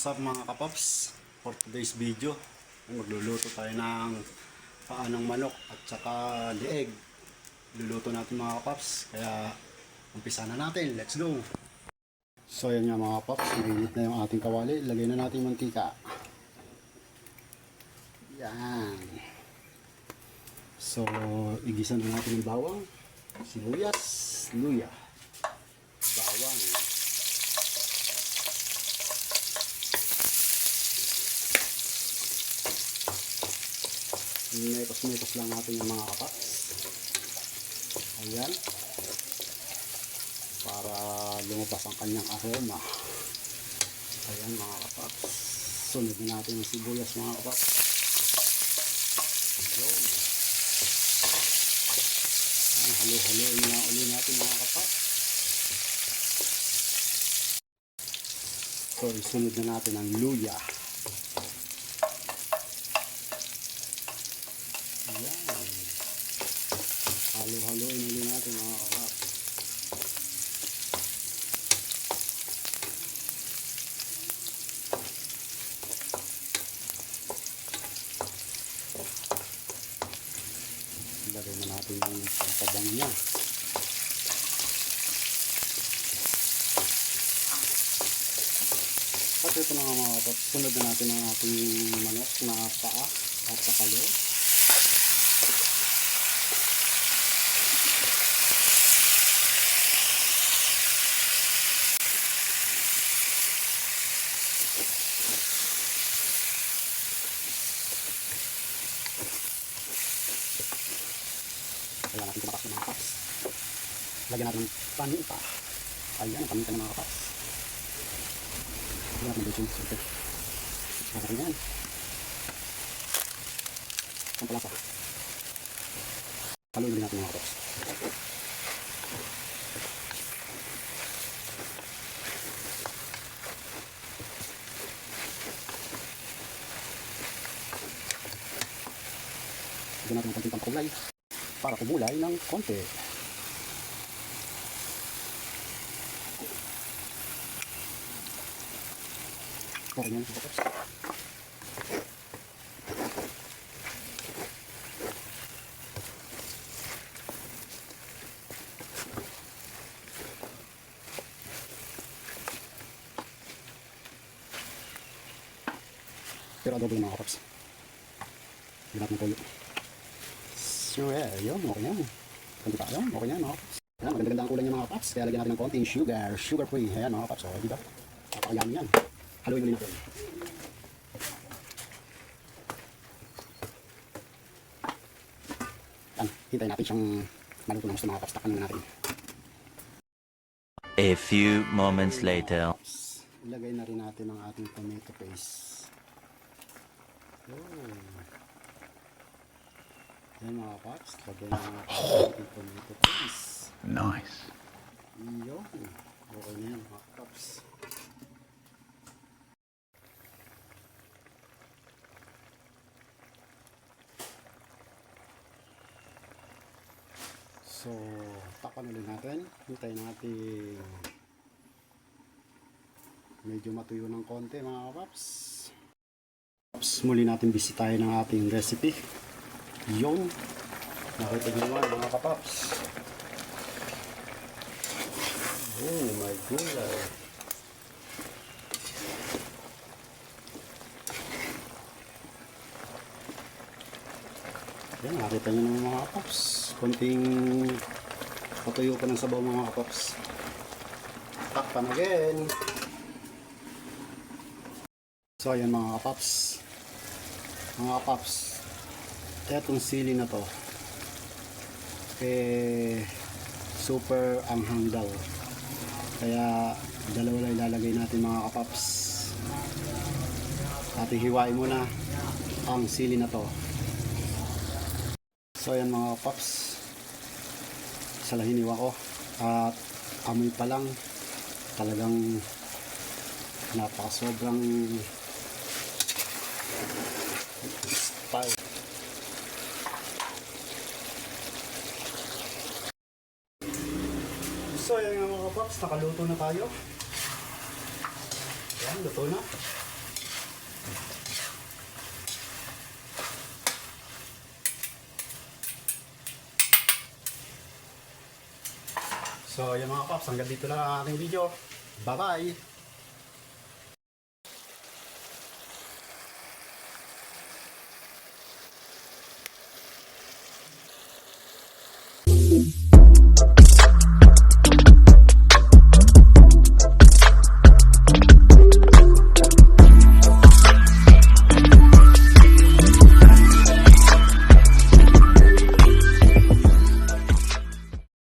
What's up mga kapops? For today's video, magluluto tayo ng paanong manok at saka lieg. Luluto natin mga kapops, kaya umpisa na natin. Let's go! So yan nga mga kapops, mainit na yung ating kawali. Lagay na natin yung mantika. Yan. So igisa na natin yung bawang, sibuyas, luya, bawang. Mekos-mekos lang natin yung mga kapops. Ayan. Para lumabas ang kanyang aroma. Ayan mga kapops. Sunod na natin yung sibuyas mga kapops. Ayan. Halo-haloin na uli natin mga kapops. So isunod na natin ang luya. Ayan. Halo-haloin ulit natin mga kakap. Ilagay na natin yung pampabang niya. At ito na mga kakap. Sunod na natin ang ating manok na paa at sakalo. Kailangan natin tumakas ng mga kapops. Lagyan natin ng paminta. Ayan ang paminta ng mga kapops. Lagyan natin ng baking soda. Lagyan yan. Pampalasa. Haluin natin mga kapops. Lagyan natin ng konting pampakulay para kumulay ng konti. Okay yan, kapops. Pero adobo yung mga kapops. Hindi natin tuyo. So yun, okay yan. Kanti pa yun, okay yan mga kapops. Ayan, maganda-ganda ang kulay niya mga kapops. Kaya lagyan natin ng konting sugar, sugar free. Ayan mga kapops, okay diba? Napakayami yan. Haluin ulit natin. Yan, hintayin natin siyang maluto ng gusto mga kapops. Takpan na natin. A few moments later. Ilagay na rin natin ang ating tomato paste. Oh. Yan mga kapops, lagay na natin ang ating tomato paste. Nice. Iyo, okay na yan mga kapops. So, takpan ulit natin. Hintayin natin medyo matuyo ng konti mga kapops. Muli natin bisitahin ang ating recipe. Yung nakita nyo naman mga kapops. Oh my gulay. Yan, nakita nyo naman mga kapops. Konting patuyo pa ng sabaw mga kapops. Takpan again. So ayan mga kapops. Mga kapops, etong sili na to super anghang daw. Kaya dalawa lang ilalagay natin mga kapops. Ating hiwain muna ang sili na to. So ayan mga kapops, salahiniwa ko at amoy pa lang talagang napakasobrang style. So ayan nga mga kapops, nakaluto na tayo. Ayan, luto na. So, yung mga paps, hanggang dito lang ang ating video. Bye-bye!